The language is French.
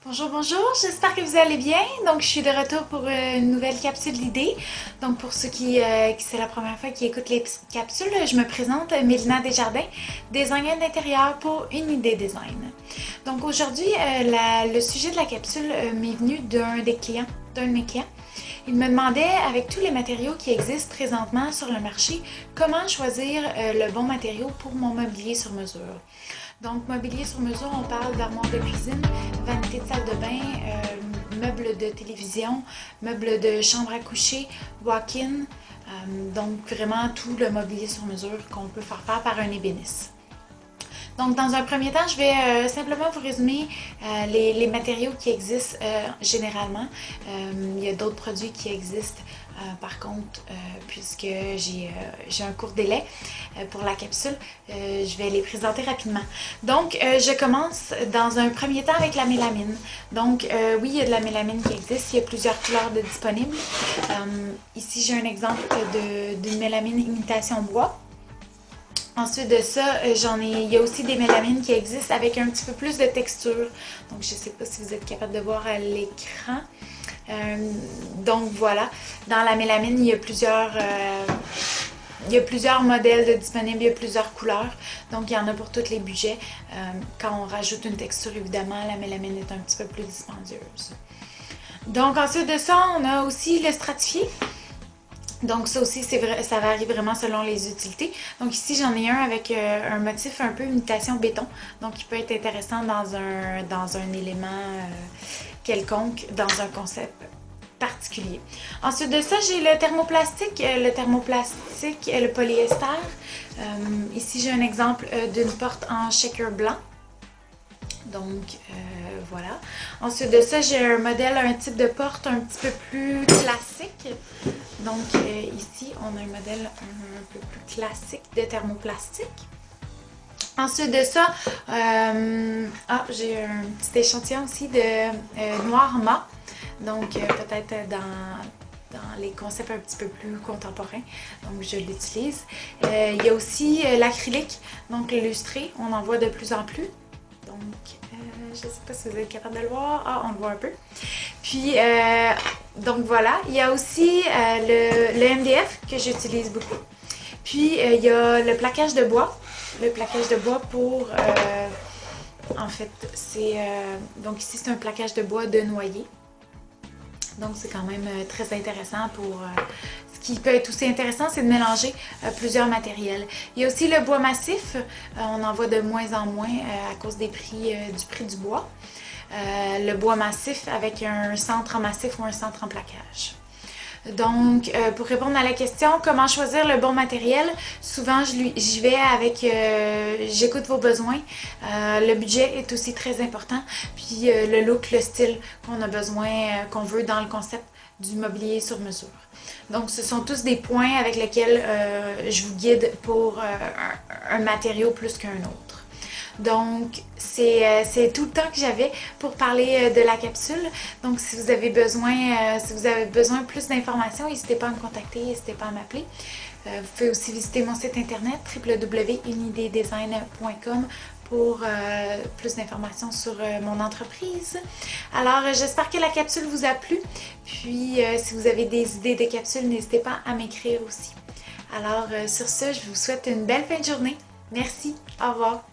Bonjour, bonjour, j'espère que vous allez bien. Donc, je suis de retour pour une nouvelle capsule d'idées. Donc, pour ceux qui c'est la première fois qu'ils écoutent les capsules, je me présente Mélina Desjardins, designer d'intérieur pour une idée design. Donc, aujourd'hui, le sujet de la capsule m'est venu d'un de mes clients. Il me demandait, avec tous les matériaux qui existent présentement sur le marché, comment choisir le bon matériau pour mon mobilier sur mesure. Donc, mobilier sur mesure, on parle d'armoire de cuisine, vanité de salle de bain, meubles de télévision, meubles de chambre à coucher, walk-in. Donc, vraiment tout le mobilier sur mesure qu'on peut faire par un ébéniste. Donc, dans un premier temps, je vais simplement vous résumer les matériaux qui existent généralement. Il y a d'autres produits qui existent. Par contre, puisque j'ai un court délai pour la capsule, je vais les présenter rapidement. Donc, je commence dans un premier temps avec la mélamine. Donc, oui, il y a de la mélamine qui existe. Il y a plusieurs couleurs de disponibles. Ici, j'ai un exemple d'une mélamine imitation bois. Ensuite de ça, il y a aussi des mélamines qui existent avec un petit peu plus de texture. Donc, je ne sais pas si vous êtes capable de voir à l'écran. Donc, voilà. Dans la mélamine, il y a plusieurs modèles de disponibles, il y a plusieurs couleurs. Donc, il y en a pour tous les budgets. Quand on rajoute une texture, évidemment, la mélamine est un petit peu plus dispendieuse. Donc, ensuite de ça, on a aussi le stratifié. Donc ça aussi, ça varie vraiment selon les utilités. Donc ici, j'en ai un avec un motif un peu imitation béton. Donc il peut être intéressant dans un élément quelconque, dans un concept particulier. Ensuite de ça, j'ai le thermoplastique, le polyester. Ici, j'ai un exemple d'une porte en shaker blanc. Donc, voilà. Ensuite de ça, j'ai un type de porte un petit peu plus classique. Donc, ici, on a un modèle un peu plus classique de thermoplastique. Ensuite de ça, j'ai un petit échantillon aussi de noir mat. Donc, peut-être dans les concepts un petit peu plus contemporains. Donc, je l'utilise. Il y a aussi l'acrylique, donc l'illustré. On en voit de plus en plus. Donc, je ne sais pas si vous êtes capable de le voir. Ah, on le voit un peu. Puis, donc voilà. Il y a aussi le MDF que j'utilise beaucoup. Puis, il y a le plaquage de bois. Le plaquage de bois pour... en fait, donc ici, c'est un plaquage de bois de noyer. Donc, c'est quand même très intéressant pour... ce qui peut être aussi intéressant, c'est de mélanger plusieurs matériels. Il y a aussi le bois massif. On en voit de moins en moins à cause du prix du bois. Le bois massif avec un centre en massif ou un centre en plaquage. Donc, pour répondre à la question, comment choisir le bon matériel? Souvent, j'y vais avec j'écoute vos besoins. Le budget est aussi très important. Puis, le look, le style qu'on a besoin, qu'on veut dans le concept du mobilier sur mesure. Donc, ce sont tous des points avec lesquels je vous guide pour un matériau plus qu'un autre. Donc, c'est tout le temps que j'avais pour parler de la capsule. Donc, si vous avez besoin de plus d'informations, n'hésitez pas à me contacter, n'hésitez pas à m'appeler. Vous pouvez aussi visiter mon site internet www.unidedesign.com pour plus d'informations sur mon entreprise. Alors, j'espère que la capsule vous a plu. Puis, si vous avez des idées de capsules, n'hésitez pas à m'écrire aussi. Alors, sur ce, je vous souhaite une belle fin de journée. Merci. Au revoir.